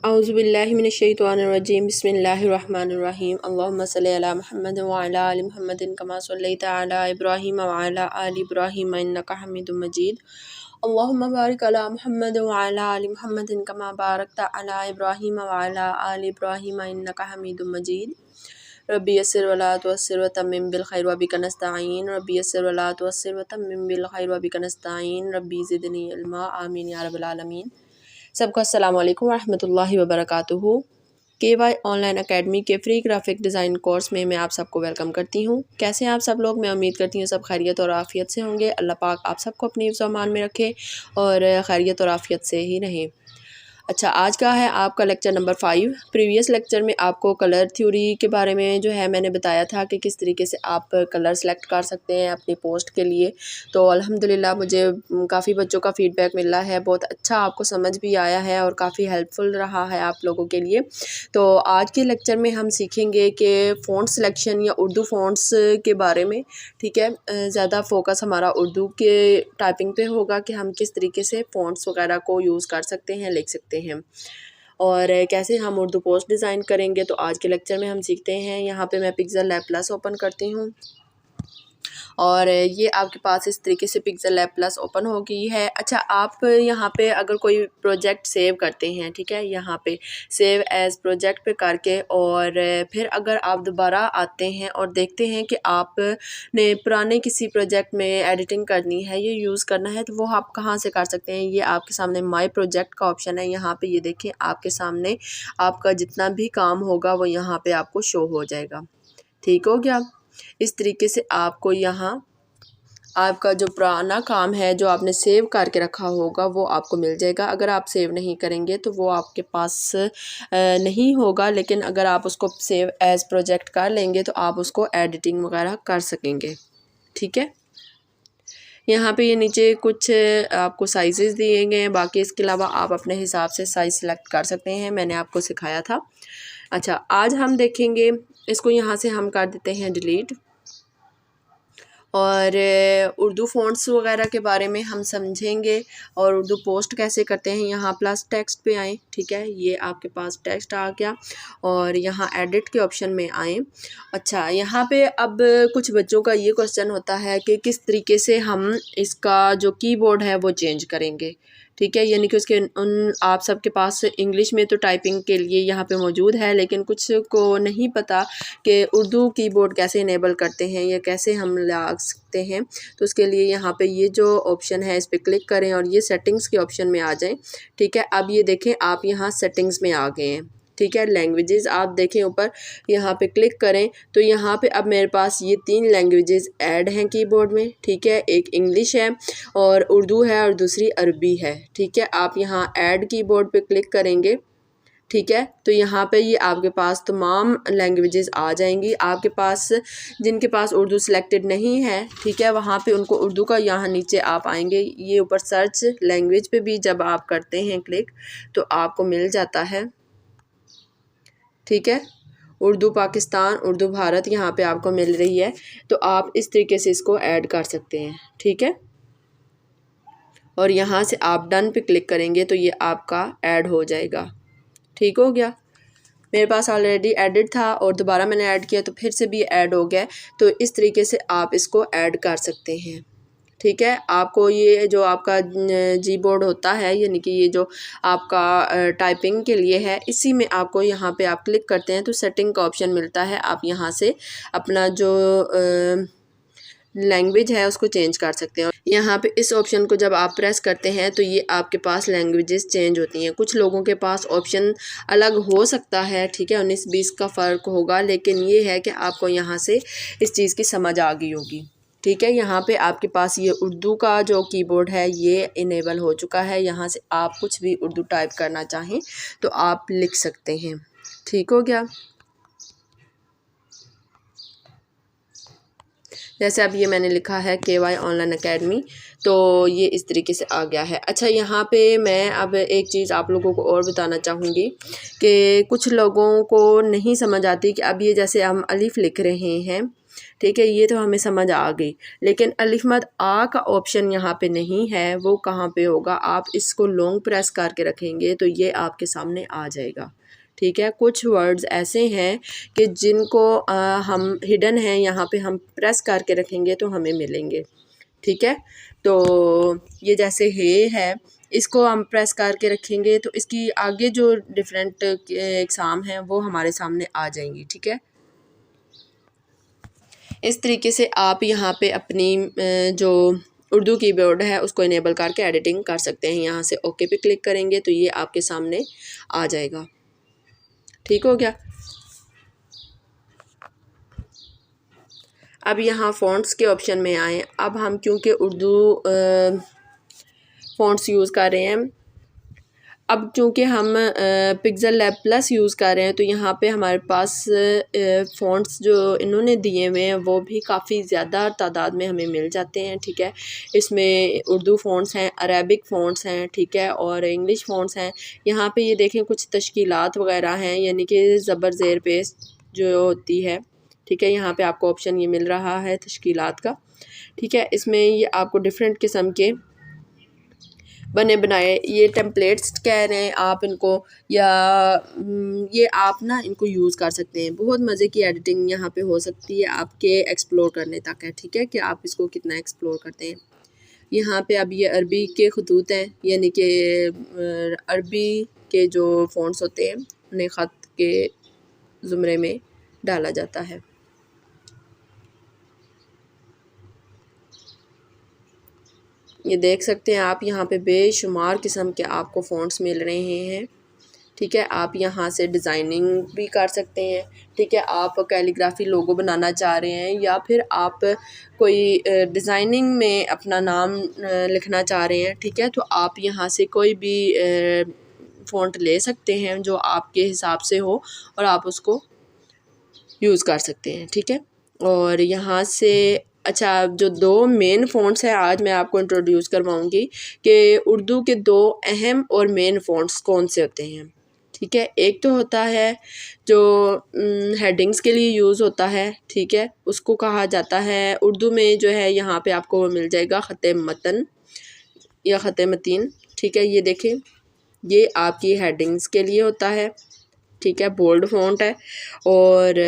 औज़ुबिल्लाहि मिनश्शैतानिर्रजीम बिस्मिल्लाहिर्रहमानिर्रहीम अल्लाहुम्मा सल्लि अला मुहम्मद व अला आलि मुहम्मदिन कमा सल्लैता अला इब्राहीम व अला आलि इब्राहीम इन्नका हमीदुम मजीद अल्लाहुम्मा बारिक अला मुहम्मद व अला आलि मुहम्मदिन कमा बारकता अला इब्राहीम व अला आलि इब्राहीम इन्नका हमीदुम मजीद रब्बी यस्सिर वला तुअस्सिर व तम्मिम बिल खैर व बिका नस्तईन रब्बी यस्सिर वला तुअस्सिर व तम्मिम बिल खैर व बिका नस्तईन रब्बी ज़िदनी इल्मा आमीन या रब्बल आलमीन। सबको अस्सलाम वालेकुम रहमतुल्लाहि व बरकातुहू। KY ऑनलाइन एकेडमी के फ्री ग्राफिक डिज़ाइन कोर्स में मैं आप सबको वेलकम करती हूँ। कैसे हैं आप सब लोग? मैं उम्मीद करती हूँ सब खैरियत और आफ़ियत से होंगे। अल्लाह पाक आप सबको अपनी हिफ्ज़ व अमान में रखे और खैरियत और आफ़ियत से ही रहें। अच्छा, आज का है आपका लेक्चर नंबर 5। प्रीवियस लेक्चर में आपको कलर थ्योरी के बारे में जो है मैंने बताया था कि किस तरीके से आप कलर सेलेक्ट कर सकते हैं अपनी पोस्ट के लिए। तो अल्हम्दुलिल्लाह मुझे काफ़ी बच्चों का फ़ीडबैक मिला है, बहुत अच्छा आपको समझ भी आया है और काफ़ी हेल्पफुल रहा है आप लोगों के लिए। तो आज के लेक्चर में हम सीखेंगे कि फ़ॉन्ट सिलेक्शन या उर्दू फ़ॉन्ट्स के बारे में। ठीक है, ज़्यादा फोकस हमारा उर्दू के टाइपिंग पे होगा कि हम किस तरीके से फ़ॉन्ट्स वगैरह को यूज़ कर सकते हैं, लिख सकते हैं और कैसे हम उर्दू पोस्ट डिज़ाइन करेंगे। तो आज के लेक्चर में हम सीखते हैं। यहाँ पे मैं पिक्सेल लैब प्लस ओपन करती हूँ और ये आपके पास इस तरीके से पिक्सेल लैब प्लस ओपन हो गई है। अच्छा, आप यहाँ पे अगर कोई प्रोजेक्ट सेव करते हैं, ठीक है, यहाँ पे सेव एज़ प्रोजेक्ट पे करके और फिर अगर आप दोबारा आते हैं और देखते हैं कि आपने पुराने किसी प्रोजेक्ट में एडिटिंग करनी है, ये यूज़ करना है, तो वो आप कहाँ से कर सकते हैं। ये आपके सामने माई प्रोजेक्ट का ऑप्शन है। यहाँ पे ये देखें, आपके सामने आपका जितना भी काम होगा वो यहाँ पे आपको शो हो जाएगा। ठीक हो गया। इस तरीके से आपको यहाँ आपका जो पुराना काम है जो आपने सेव करके रखा होगा वो आपको मिल जाएगा। अगर आप सेव नहीं करेंगे तो वो आपके पास नहीं होगा, लेकिन अगर आप उसको सेव एज़ प्रोजेक्ट कर लेंगे तो आप उसको एडिटिंग वगैरह कर सकेंगे। ठीक है, यहाँ पे ये नीचे कुछ आपको साइज़ेस दिए गए हैं, बाकी इसके अलावा आप अपने हिसाब से साइज़ सेलेक्ट कर सकते हैं, मैंने आपको सिखाया था। अच्छा, आज हम देखेंगे इसको, यहाँ से हम कर देते हैं डिलीट और उर्दू फ़ॉन्ट्स वगैरह के बारे में हम समझेंगे और उर्दू पोस्ट कैसे करते हैं। यहाँ प्लस टेक्स्ट पे आएँ, ठीक है, ये आपके पास टेक्स्ट आ गया और यहाँ एडिट के ऑप्शन में आएँ। अच्छा, यहाँ पे अब कुछ बच्चों का ये क्वेश्चन होता है कि किस तरीके से हम इसका जो कीबोर्ड है वो चेंज करेंगे। ठीक है, यानी कि उसके आप सबके पास इंग्लिश में तो टाइपिंग के लिए यहाँ पे मौजूद है, लेकिन कुछ को नहीं पता कि उर्दू कीबोर्ड कैसे इनेबल करते हैं या कैसे हम ला सकते हैं। तो उसके लिए यहाँ पे ये जो ऑप्शन है इस पर क्लिक करें और ये सेटिंग्स के ऑप्शन में आ जाएं। ठीक है, अब ये देखें आप यहाँ सेटिंग्स में आ गए हैं। ठीक है, लैंग्वेजेस आप देखें ऊपर, यहाँ पे क्लिक करें तो यहाँ पे अब मेरे पास ये 3 लैंग्वेजेस ऐड हैं कीबोर्ड में। ठीक है, एक इंग्लिश है और उर्दू है और दूसरी अरबी है। ठीक है, आप यहाँ ऐड कीबोर्ड पे क्लिक करेंगे। ठीक है, तो यहाँ पे ये आपके पास तमाम लैंग्वेजेस आ जाएंगी। आपके पास जिनके पास उर्दू सिलेक्टेड नहीं है, ठीक है, वहाँ पे उनको उर्दू का यहाँ नीचे आप आएंगे, ये ऊपर सर्च लैंग्वेज पे भी जब आप करते हैं क्लिक तो आपको मिल जाता है। ठीक है, उर्दू पाकिस्तान, उर्दू भारत यहाँ पे आपको मिल रही है, तो आप इस तरीके से इसको ऐड कर सकते हैं। ठीक है, और यहाँ से आप डन पे क्लिक करेंगे तो ये आपका ऐड हो जाएगा। ठीक हो गया, मेरे पास ऑलरेडी एडिट था और दोबारा मैंने ऐड किया तो फिर से भी ऐड हो गया। तो इस तरीके से आप इसको ऐड कर सकते हैं। ठीक है, आपको ये जो आपका जी बोर्ड होता है, यानी कि ये जो आपका टाइपिंग के लिए है, इसी में आपको यहाँ पे आप क्लिक करते हैं तो सेटिंग का ऑप्शन मिलता है। आप यहाँ से अपना जो लैंग्वेज है उसको चेंज कर सकते हैं। यहाँ पे इस ऑप्शन को जब आप प्रेस करते हैं तो ये आपके पास लैंग्वेजेस चेंज होती हैं। कुछ लोगों के पास ऑप्शन अलग हो सकता है, ठीक है, 19-20 का फ़र्क होगा, लेकिन ये है कि आपको यहाँ से इस चीज़ की समझ आ गई होगी। ठीक है, यहाँ पे आपके पास ये उर्दू का जो कीबोर्ड है ये इनेबल हो चुका है। यहाँ से आप कुछ भी उर्दू टाइप करना चाहें तो आप लिख सकते हैं। ठीक हो गया, जैसे अब ये मैंने लिखा है KY ऑनलाइन एकेडमी, तो ये इस तरीके से आ गया है। अच्छा, यहाँ पे मैं अब एक चीज़ आप लोगों को और बताना चाहूँगी कि कुछ लोगों को नहीं समझ आती कि अब ये जैसे हम अलिफ लिख रहे हैं, ठीक है, ये तो हमें समझ आ गई। लेकिन अलिफ मद आ का ऑप्शन यहाँ पे नहीं है, वो कहाँ पे होगा? आप इसको लॉन्ग प्रेस करके रखेंगे तो ये आपके सामने आ जाएगा। ठीक है, कुछ वर्ड्स ऐसे हैं कि जिनको हम हिडन हैं, यहाँ पे हम प्रेस करके रखेंगे तो हमें मिलेंगे। ठीक है, तो ये जैसे है, इसको हम प्रेस करके रखेंगे तो इसकी आगे जो डिफरेंट एग्ज़ाम हैं वो हमारे सामने आ जाएंगी। ठीक है, इस तरीके से आप यहाँ पे अपनी जो उर्दू कीबोर्ड है उसको इनेबल करके एडिटिंग कर सकते हैं। यहाँ से ओके पे क्लिक करेंगे तो ये आपके सामने आ जाएगा। ठीक हो गया। अब यहाँ फ़ॉन्ट्स के ऑप्शन में आए। अब हम क्योंकि उर्दू फ़ॉन्ट्स यूज़ कर रहे हैं, अब चूँकि हम पिक्सल लैब प्लस यूज़ कर रहे हैं तो यहाँ पे हमारे पास फ़ॉन्ट्स जो इन्होंने दिए हुए हैं वो भी काफ़ी ज़्यादा तादाद में हमें मिल जाते हैं। ठीक है, इसमें उर्दू फ़ॉन्ट्स हैं, अरेबिक फ़ॉन्ट्स हैं, ठीक है, और इंग्लिश फ़ॉन्ट्स हैं। यहाँ पे ये देखें कुछ तश्कीलात वगैरह हैं, यानी कि ज़बर ज़ेर पेश जो होती है। ठीक है, यहाँ पे आपको ऑप्शन ये मिल रहा है तश्कीलात का। ठीक है, इसमें ये आपको डिफरेंट किस्म के बने बनाए, ये टेम्पलेट्स कह रहे हैं आप इनको, या ये आप ना इनको यूज़ कर सकते हैं। बहुत मज़े की एडिटिंग यहाँ पे हो सकती है, आपके एक्सप्लोर करने तक है। ठीक है, कि आप इसको कितना एक्सप्लोर करते हैं। यहाँ पे अब ये अरबी के खतूत हैं, यानी कि अरबी के जो फ़ॉन्ट्स होते हैं उन्हें ख़त के ज़ुमरे में डाला जाता है। ये देख सकते हैं आप, यहाँ पे बेशुमार किस्म के आपको फ़ॉन्ट्स मिल रहे हैं। ठीक है, आप यहाँ से डिज़ाइनिंग भी कर सकते हैं। ठीक है, आप कैलीग्राफी लोगो बनाना चाह रहे हैं या फिर आप कोई डिज़ाइनिंग में अपना नाम लिखना चाह रहे हैं, ठीक है, तो आप यहाँ से कोई भी फ़ॉन्ट ले सकते हैं जो आपके हिसाब से हो और आप उसको यूज़ कर सकते हैं। ठीक है, और यहाँ से अच्छा, जो दो मेन फ़ॉन्ट्स हैं आज मैं आपको इंट्रोड्यूस करवाऊँगी कि उर्दू के दो अहम और मेन फ़ॉन्ट्स कौन से होते हैं। ठीक है, एक तो होता है जो हेडिंग्स के लिए यूज़ होता है। ठीक है, उसको कहा जाता है उर्दू में जो है, यहाँ पे आपको वो मिल जाएगा ख़त मतन या ख़त मतीन। ठीक है, ये देखें, ये आपकी हेडिंग्स के लिए होता है। ठीक है, बोल्ड फ़ॉन्ट है, और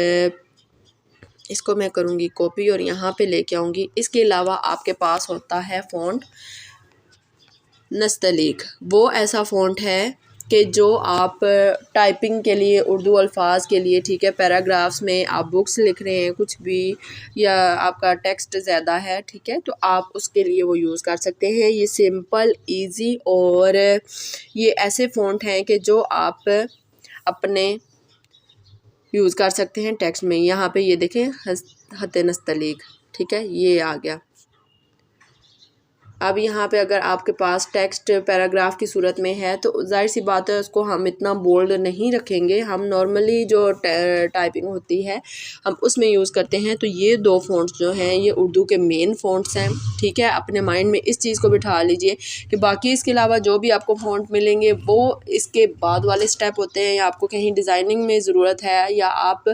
इसको मैं करूँगी कॉपी और यहाँ पे लेके आऊँगी। इसके अलावा आपके पास होता है फ़ॉन्ट नस्तलीक। वो ऐसा फ़ॉन्ट है कि जो आप टाइपिंग के लिए, उर्दू अल्फाज के लिए, ठीक है, पैराग्राफ्स में आप बुक्स लिख रहे हैं कुछ भी, या आपका टेक्स्ट ज़्यादा है, ठीक है, तो आप उसके लिए वो यूज़ कर सकते हैं। ये सिंपल, इजी और ये ऐसे फ़ॉन्ट हैं कि जो आप अपने यूज़ कर सकते हैं टेक्स्ट में। यहाँ पे ये देखें ख़त नस्तलीक, ठीक है, ये आ गया। अब यहाँ पे अगर आपके पास टेक्स्ट पैराग्राफ की सूरत में है तो जाहिर सी बात है उसको हम इतना बोल्ड नहीं रखेंगे, हम नॉर्मली जो टाइपिंग होती है हम उसमें यूज़ करते हैं। तो ये दो फ़ॉन्ट्स जो हैं ये उर्दू के मेन फ़ॉन्ट्स हैं। ठीक है, अपने माइंड में इस चीज़ को बिठा लीजिए कि बाकी इसके अलावा जो भी आपको फ़ॉन्ट मिलेंगे वो इसके बाद वाले स्टेप होते हैं, या आपको कहीं डिज़ाइनिंग में ज़रूरत है या आप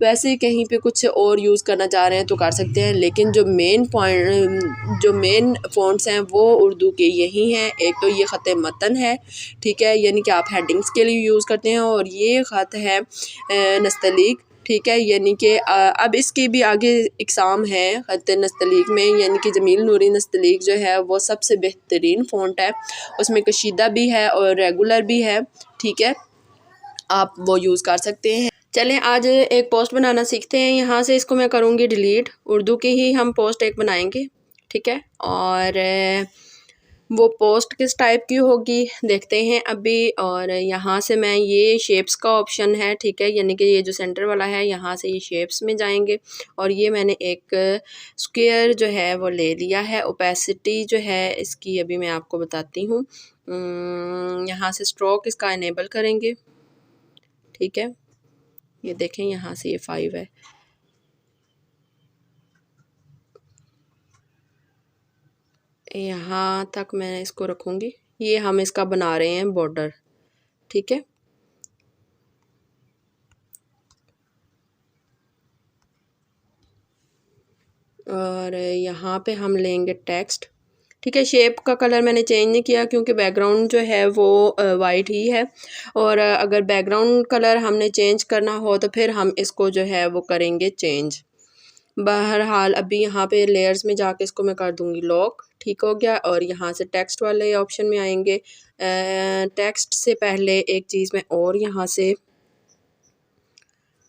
वैसे कहीं पे कुछ और यूज़ करना चाह रहे हैं तो कर सकते हैं। लेकिन जो मेन फ़ॉन्ट्स हैं वो उर्दू के यही हैं। एक तो ये ख़त मतन है, ठीक है, यानी कि आप हेडिंग्स के लिए यूज़ करते हैं, और ये ख़त है नस्तलीक। ठीक है, यानी कि अब इसके भी आगे इक़साम है ख़त नस्तलीक में, यानी कि जमील नूरी नस्तलीक जो है वो सबसे बेहतरीन फ़ॉन्ट है। उसमें कशीदा भी है और रेगुलर भी है। ठीक है, आप वो यूज़ कर सकते हैं। चलें आज एक पोस्ट बनाना सीखते हैं। यहाँ से इसको मैं करूँगी डिलीट। उर्दू की ही हम पोस्ट एक बनाएंगे, ठीक है, और वो पोस्ट किस टाइप की होगी देखते हैं अभी। और यहाँ से मैं ये शेप्स का ऑप्शन है, ठीक है, यानी कि ये जो सेंटर वाला है यहाँ से ये शेप्स में जाएंगे, और ये मैंने एक स्क्वायर जो है वो ले लिया है। ओपेसिटी जो है इसकी अभी मैं आपको बताती हूँ। यहाँ से स्ट्रोक इसका इनेबल करेंगे, ठीक है, ये देखें यहाँ से ये 5 है। यहाँ तक मैं इसको रखूँगी। ये हम इसका बना रहे हैं बॉर्डर, ठीक है। और यहाँ पे हम लेंगे टेक्स्ट। ठीक है, शेप का कलर मैंने चेंज नहीं किया क्योंकि बैकग्राउंड जो है वो वाइट ही है, और अगर बैकग्राउंड कलर हमने चेंज करना हो तो फिर हम इसको जो है वो करेंगे चेंज। बहरहाल अभी यहाँ पे लेयर्स में जाके इसको मैं कर दूँगी लॉक। ठीक हो गया, और यहाँ से टेक्स्ट वाले ऑप्शन में आएंगे। टेक्स्ट से पहले एक चीज़ मैं और यहाँ से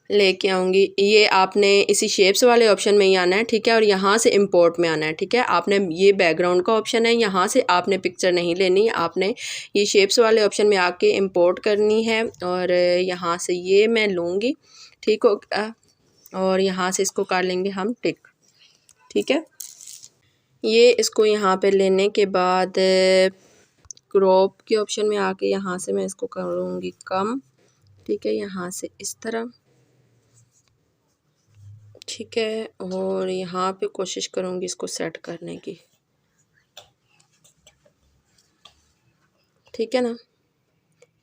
लेके आऊँगी, ये आपने इसी शेप्स वाले ऑप्शन में ही आना है। ठीक है, और यहाँ से इंपोर्ट में आना है। ठीक है, आपने ये बैकग्राउंड का ऑप्शन है, यहाँ से आपने पिक्चर नहीं लेनी, आपने ये शेप्स वाले ऑप्शन में आके इंपोर्ट करनी है, और यहाँ से ये मैं लूँगी। ठीक हो गया, और यहाँ से इसको कर लेंगे हम टिक। ठीक है, ये इसको यहाँ पे लेने के बाद क्रॉप के ऑप्शन में आके यहाँ से मैं इसको करूँगी कम। ठीक है, यहाँ से इस तरह। ठीक है, और यहाँ पे कोशिश करूँगी इसको सेट करने की। ठीक है ना,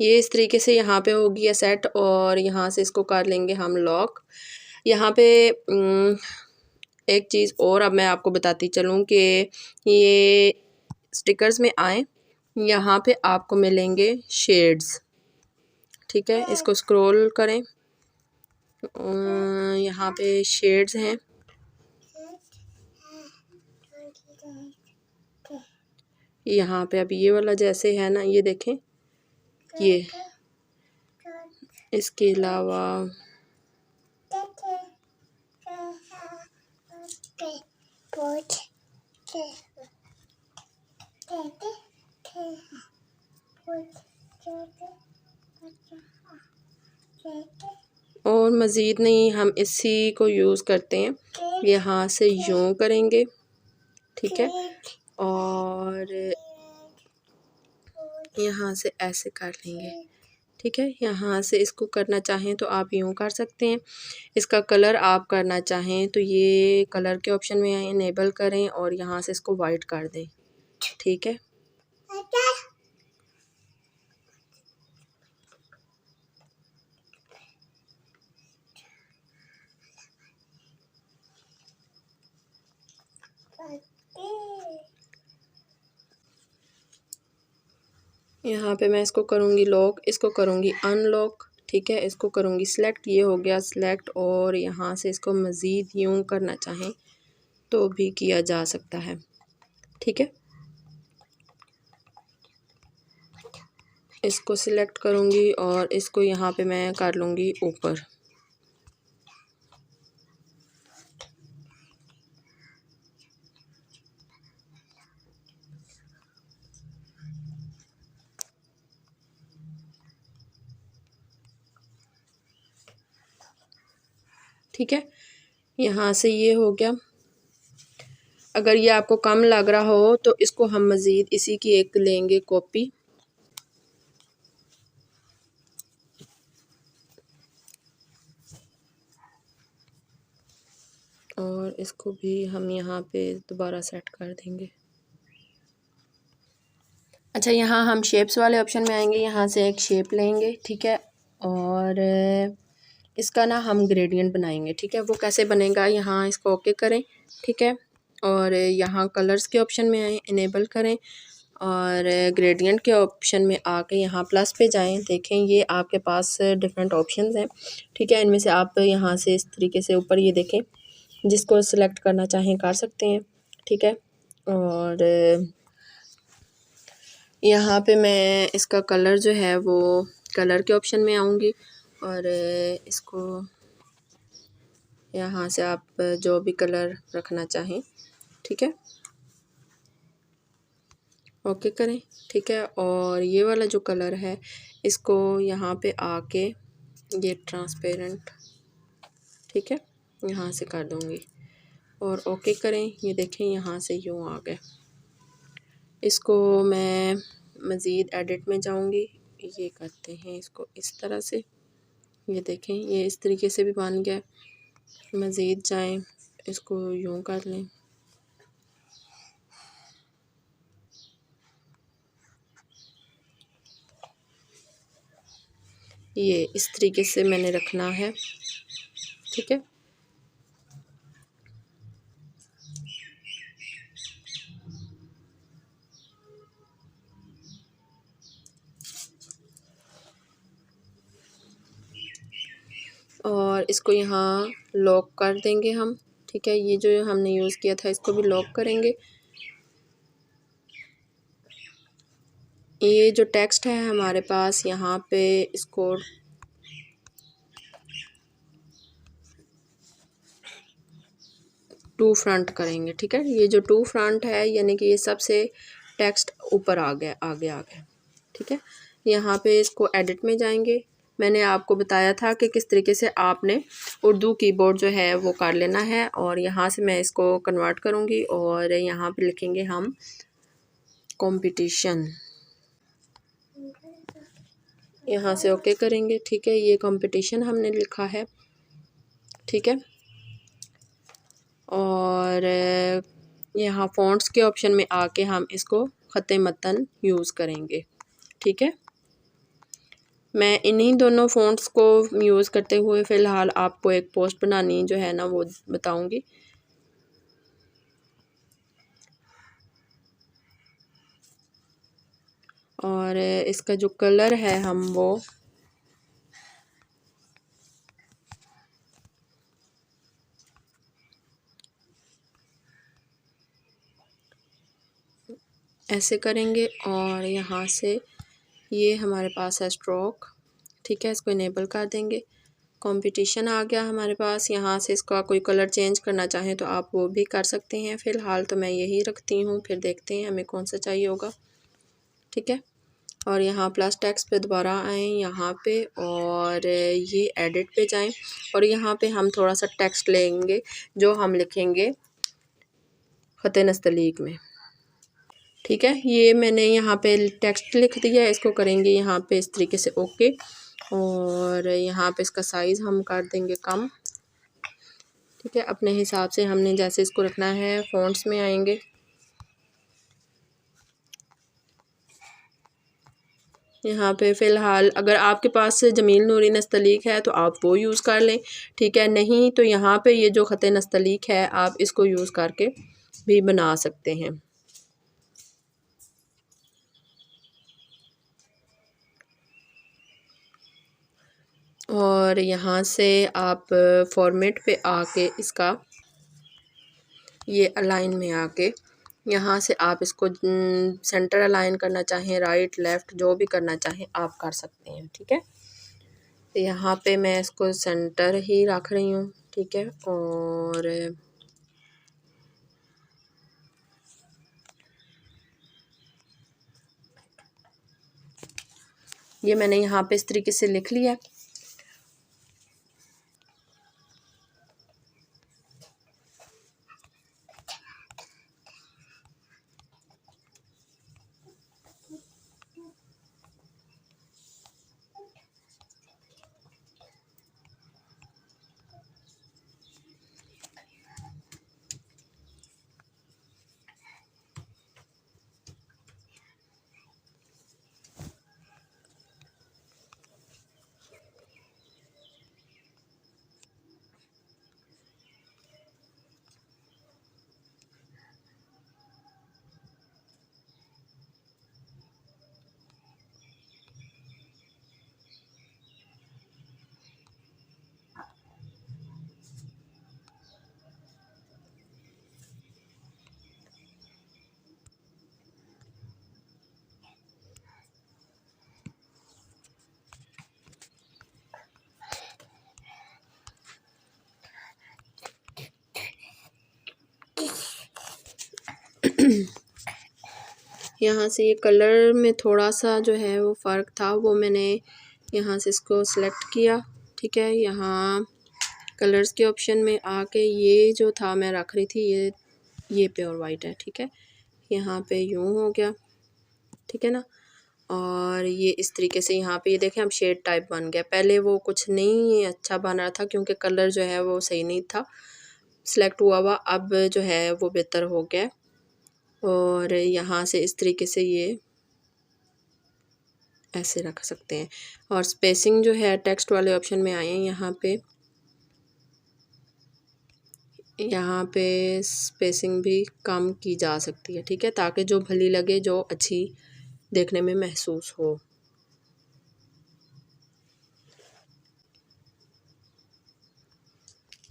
ये इस तरीके से यहाँ पे हो गया सेट, और यहाँ से इसको कर लेंगे हम लॉक। यहाँ पे एक चीज़ और अब मैं आपको बताती चलूँ कि ये स्टिकर्स में आए, यहाँ पे आपको मिलेंगे शेड्स। ठीक है, इसको स्क्रॉल करें, यहाँ पे शेड्स हैं। यहाँ पे अभी ये वाला जैसे है ना, ये देखें, ये इसके अलावा और मज़ीद नहीं, हम इसी को यूज़ करते हैं। यहाँ से यूँ करेंगे। ठीक है, और यहाँ से ऐसे कर लेंगे। ठीक है, यहाँ से इसको करना चाहें तो आप यूँ कर सकते हैं। इसका कलर आप करना चाहें तो ये कलर के ऑप्शन में इनेबल करें और यहाँ से इसको वाइट कर दें। ठीक है, यहाँ पे मैं इसको करूँगी लॉक, इसको करूँगी अनलॉक। ठीक है, इसको करूँगी सिलेक्ट, ये हो गया सिलेक्ट, और यहाँ से इसको मज़ीद यूँ करना चाहें तो भी किया जा सकता है। ठीक है, इसको सिलेक्ट करूँगी और इसको यहाँ पे मैं कर लूँगी ऊपर। ठीक है, यहाँ से ये हो गया। अगर ये आपको कम लग रहा हो तो इसको हम मज़ीद इसी की एक लेंगे कॉपी, और इसको भी हम यहाँ पे दोबारा सेट कर देंगे। अच्छा, यहाँ हम शेप्स वाले ऑप्शन में आएंगे, यहाँ से एक शेप लेंगे। ठीक है, और इसका ना हम ग्रेडियंट बनाएंगे। ठीक है, वो कैसे बनेगा, यहाँ इसको ओके करें। ठीक है, और यहाँ कलर्स के ऑप्शन में आए, इनेबल करें, और ग्रेडियंट के ऑप्शन में आके यहाँ प्लस पे जाएं। देखें ये आपके पास डिफरेंट ऑप्शंस हैं। ठीक है, इनमें से आप यहाँ से इस तरीके से ऊपर ये देखें, जिसको सिलेक्ट करना चाहें कर सकते हैं। ठीक है, और यहाँ पे मैं इसका कलर जो है वो कलर के ऑप्शन में आऊँगी, और इसको यहाँ से आप जो भी कलर रखना चाहें। ठीक है, ओके करें। ठीक है, और ये वाला जो कलर है इसको यहाँ पे आके ये ट्रांसपेरेंट, ठीक है, यहाँ से कर दूँगी और ओके करें। ये देखें यहाँ से यूँ आ गए। इसको मैं मज़ीद एडिट में जाऊँगी, ये करते हैं इसको इस तरह से। ये देखें ये इस तरीके से भी बन गया। मज़ीद जाएं, इसको यूँ कर लें। ये इस तरीके से मैंने रखना है। ठीक है, और इसको यहाँ लॉक कर देंगे हम। ठीक है, ये जो हमने यूज़ किया था इसको भी लॉक करेंगे। ये जो टेक्स्ट है हमारे पास यहाँ पे इसको टू फ्रंट करेंगे। ठीक है, ये जो टू फ्रंट है यानी कि ये सबसे टेक्स्ट ऊपर आ गया आगे। ठीक है, यहाँ पे इसको एडिट में जाएंगे। मैंने आपको बताया था कि किस तरीके से आपने उर्दू कीबोर्ड जो है वो कर लेना है। और यहाँ से मैं इसको कन्वर्ट करूँगी और यहाँ पे लिखेंगे हम कंपटीशन। यहाँ से ओके करेंगे। ठीक है, ये कंपटीशन हमने लिखा है। ठीक है, और यहाँ फ़ॉन्ट्स के ऑप्शन में आके हम इसको ख़त मतन यूज़ करेंगे। ठीक है, मैं इन्हीं दोनों फ़ॉन्ट्स को यूज़ करते हुए फ़िलहाल आपको एक पोस्ट बनानी जो है ना वो बताऊंगी। और इसका जो कलर है हम वो ऐसे करेंगे। और यहाँ से ये हमारे पास है स्ट्रोक। ठीक है, इसको इनेबल कर देंगे। कंपटीशन आ गया हमारे पास। यहाँ से इसका कोई कलर चेंज करना चाहें तो आप वो भी कर सकते हैं। फ़िलहाल तो मैं यही रखती हूँ, फिर देखते हैं हमें कौन सा चाहिए होगा। ठीक है, और यहाँ प्लस टेक्स्ट पे दोबारा आएँ यहाँ पे और ये एडिट पे जाएं और यहाँ पे हम थोड़ा सा टेक्स्ट लेंगे जो हम लिखेंगे ख़त नस्तलीक में। ठीक है, ये मैंने यहाँ पे टेक्स्ट लिख दिया। इसको करेंगे यहाँ पे इस तरीके से ओके। और यहाँ पे इसका साइज़ हम कर देंगे कम। ठीक है, अपने हिसाब से हमने जैसे इसको रखना है। फ़ॉन्ट्स में आएंगे, यहाँ पे फ़िलहाल अगर आपके पास जमील नूरी नस्तलीक है तो आप वो यूज़ कर लें। ठीक है, नहीं तो यहाँ पे ये जो ख़त नस्तलीक है आप इसको यूज़ करके भी बना सकते हैं। और यहाँ से आप फॉर्मेट पे आके इसका ये अलाइन में आके यहाँ से आप इसको सेंटर अलाइन करना चाहें, राइट लेफ़्ट जो भी करना चाहें आप कर सकते हैं। ठीक है, तो यहाँ पे मैं इसको सेंटर ही रख रही हूँ। ठीक है, और ये मैंने यहाँ पे इस तरीके से लिख लिया। यहाँ से ये कलर में थोड़ा सा जो है वो फ़र्क था, वो मैंने यहाँ से इसको सिलेक्ट किया। ठीक है, यहाँ कलर्स के ऑप्शन में आके ये जो था मैं रख रही थी ये प्योर वाइट है। ठीक है, यहाँ पे यूँ हो गया। ठीक है ना, और ये इस तरीके से यहाँ पे ये देखें अब शेड टाइप बन गया। पहले वो कुछ नहीं अच्छा बन रहा था क्योंकि कलर जो है वो सही नहीं था सिलेक्ट हुआ। अब जो है वो बेहतर हो गया। और यहाँ से इस तरीके से ये ऐसे रख सकते हैं। और स्पेसिंग जो है टेक्स्ट वाले ऑप्शन में आए हैं यहाँ पे स्पेसिंग भी कम की जा सकती है। ठीक है, ताकि जो भली लगे, जो अच्छी देखने में महसूस हो।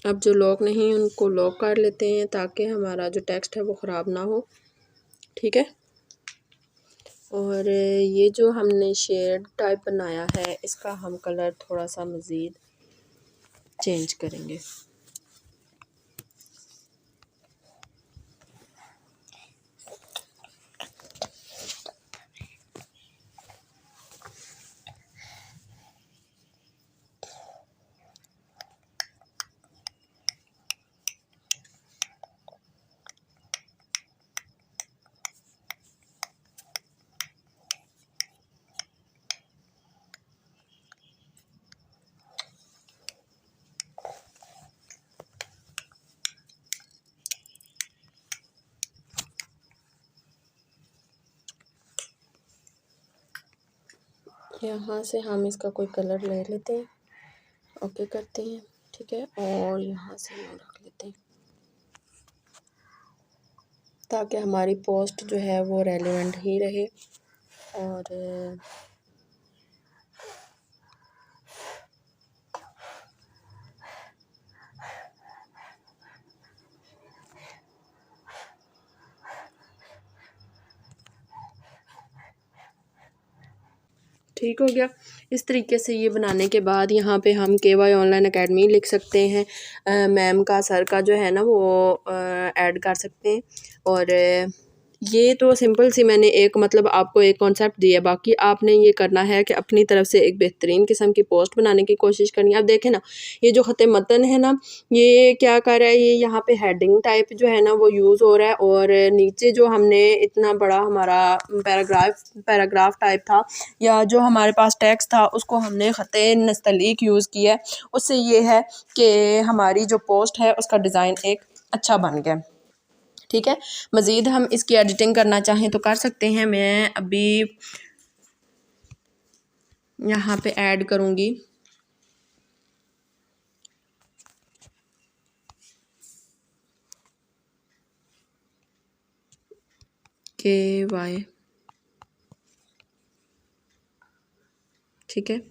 अब जो लॉक नहीं उनको लॉक कर लेते हैं ताकि हमारा जो टेक्स्ट है वो ख़राब ना हो। ठीक है, और ये जो हमने शेड टाइप बनाया है इसका हम कलर थोड़ा सा मज़ीद चेंज करेंगे। यहाँ से हम इसका कोई कलर ले लेते हैं, ओके करते हैं। ठीक है, और यहाँ से हम रख लेते हैं ताकि हमारी पोस्ट जो है वो रेलेवेंट ही रहे। और ठीक हो गया। इस तरीके से ये बनाने के बाद यहाँ पे हम KY ऑनलाइन अकेडमी लिख सकते हैं, मैम का सर का जो है ना वो ऐड कर सकते हैं। और ये तो सिंपल सी मैंने एक मतलब आपको एक कॉन्सेप्ट दिया, बाकी आपने ये करना है कि अपनी तरफ से एक बेहतरीन किस्म की पोस्ट बनाने की कोशिश करनी है। अब देखें ना, ये जो ख़त मतन है ना, ये क्या कर रहा है, ये यहाँ पे हेडिंग टाइप जो है ना वो यूज़ हो रहा है, और नीचे जो हमने इतना बड़ा हमारा पैराग्राफ टाइप था या जो हमारे पास टेक्स्ट था उसको हमने ख़त नस्तलीक यूज़ किया है। उससे ये है कि हमारी जो पोस्ट है उसका डिज़ाइन एक अच्छा बन गया। ठीक है, मज़ीद हम इसकी एडिटिंग करना चाहें तो कर सकते हैं। मैं अभी यहाँ पे ऐड करूँगी KY। ठीक है,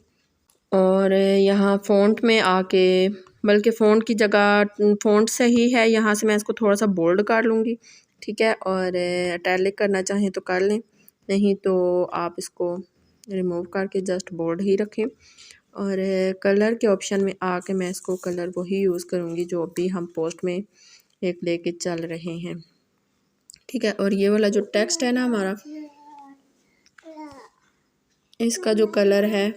और यहाँ फ़ॉन्ट में आके, बल्कि फ़ॉन्ट की जगह फ़ॉन्ट सही है, यहाँ से मैं इसको थोड़ा सा बोल्ड कर लूँगी। ठीक है, और इटैलिक करना चाहें तो कर लें, नहीं तो आप इसको रिमूव करके जस्ट बोल्ड ही रखें। और कलर के ऑप्शन में आके मैं इसको कलर वही यूज़ करूँगी जो अभी हम पोस्ट में एक लेके चल रहे हैं। ठीक है, और ये वाला जो टेक्स्ट है ना हमारा, इसका जो कलर है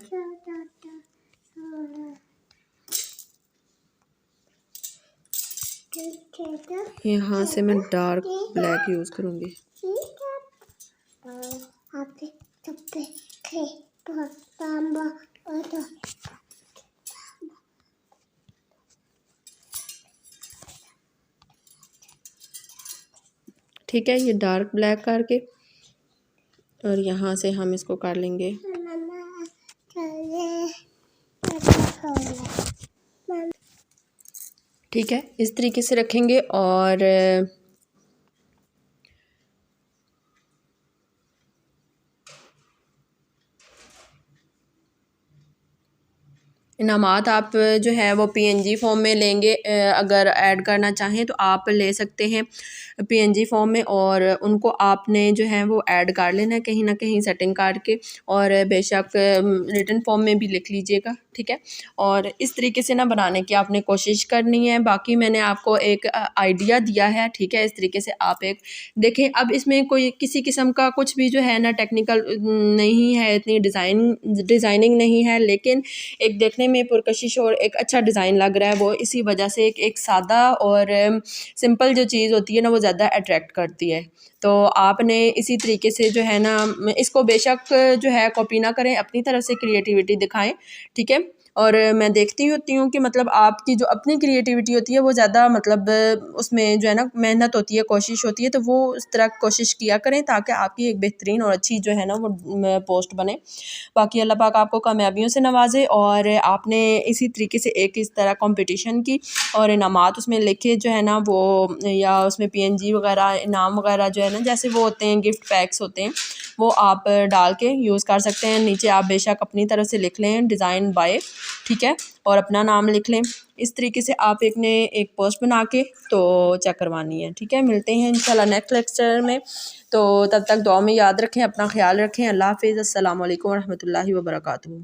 यहाँ से मैं डार्क ब्लैक यूज़ करूँगी। ठीक है, ये डार्क ब्लैक करके, और यहाँ से हम इसको कर लेंगे ठीक है, इस तरीके से रखेंगे। और इनामात आप जो है वो PNG फॉर्म में लेंगे, अगर ऐड करना चाहें तो आप ले सकते हैं PNG फॉर्म में, और उनको आपने जो है वो ऐड कर लेना है कहीं ना कहीं सेटिंग करके, और बेशक रिटन फॉर्म में भी लिख लीजिएगा। ठीक है, और इस तरीके से ना बनाने की आपने कोशिश करनी है। बाकी मैंने आपको एक आइडिया दिया है। ठीक है, इस तरीके से आप एक देखें। अब इसमें कोई किसी किस्म का कुछ भी जो है ना टेक्निकल नहीं है, इतनी डिज़ाइनिंग नहीं है, लेकिन एक देखने में पुरकशिश और एक अच्छा डिज़ाइन लग रहा है। वो इसी वजह से एक सादा और सिंपल जो चीज़ होती है ना वो ज़्यादा अट्रैक्ट करती है। तो आपने इसी तरीके से जो है ना इसको बेशक जो है कॉपी ना करें, अपनी तरफ से क्रिएटिविटी दिखाएं। ठीक है, और मैं देखती होती हूँ कि मतलब आपकी जो अपनी क्रिएटिविटी होती है वो ज़्यादा मतलब उसमें जो है ना मेहनत होती है, कोशिश होती है, तो वो उस तरह कोशिश किया करें ताकि आपकी एक बेहतरीन और अच्छी जो है ना वो पोस्ट बने। बाकी अल्लाह पाक आपको कामयाबियों से नवाजे। और आपने इसी तरीके से एक इस तरह कंपटीशन की और इनामात उसमें लिखे जो है ना वो, या उसमें PNG वगैरह इनाम वगैरह जो है ना जैसे वो होते हैं, गिफ्ट पैक्स होते हैं, वो आप डाल के यूज़ कर सकते हैं। नीचे आप बेशक अपनी तरफ से लिख लें डिज़ाइन बाय ठीक है, और अपना नाम लिख लें। इस तरीके से आप एक पोस्ट बना के तो चेक करवानी है। ठीक है, मिलते हैं इंशाल्लाह नेक्स्ट लेक्चर में। तो तब तक दुआ में याद रखें, अपना ख्याल रखें। अल्लाह हाफिज़। अस्सलाम वालेकुम रहमतुल्लाहि व बरकातुहू।